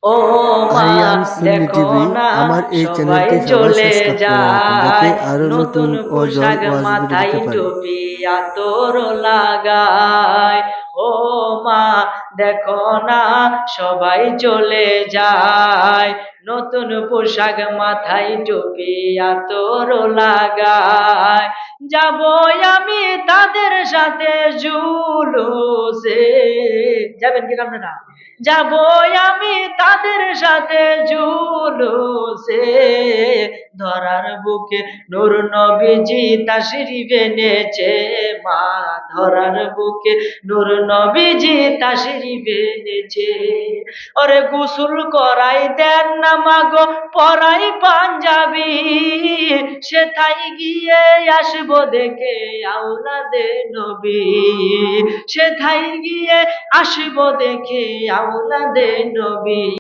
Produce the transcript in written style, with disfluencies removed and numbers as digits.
ও মা আরিয়ান সুন্নি দেখো টিভি, না আমার এই সবাই চ্যানেলটি সবাই চলে সাবস্ক্রাইব করে রাখুন যাতে যায়, আরো নতুন নতুন অজল পোশাক ওয়াজ ভিডিও মাথায় দিতে পারি। টুপি আতর লাগায়। ও মা দেখো না সবাই চলে যায়, নতুন পোশাক মাথায় টুপি আতর লাগায়। যাব আমি তাদের সাথে জুলুসে, যাবেন কি আপনারা? যাব আমি তাদের সাথে জুলুসে, ধরার বুকে নূর নবীজি তাশরিফ এনেছে মা, ধরার বুকে নূর নবীজি তাশরিফ এনেছে। ওরে গোসল করাই দেন না মাগো পরাই পাঞ্জাবি, সেথায় গিয়ে আসবো দেখে আওলাদে নবী, সেথায় গিয়ে আসবো দেখে আওলাদে নবী।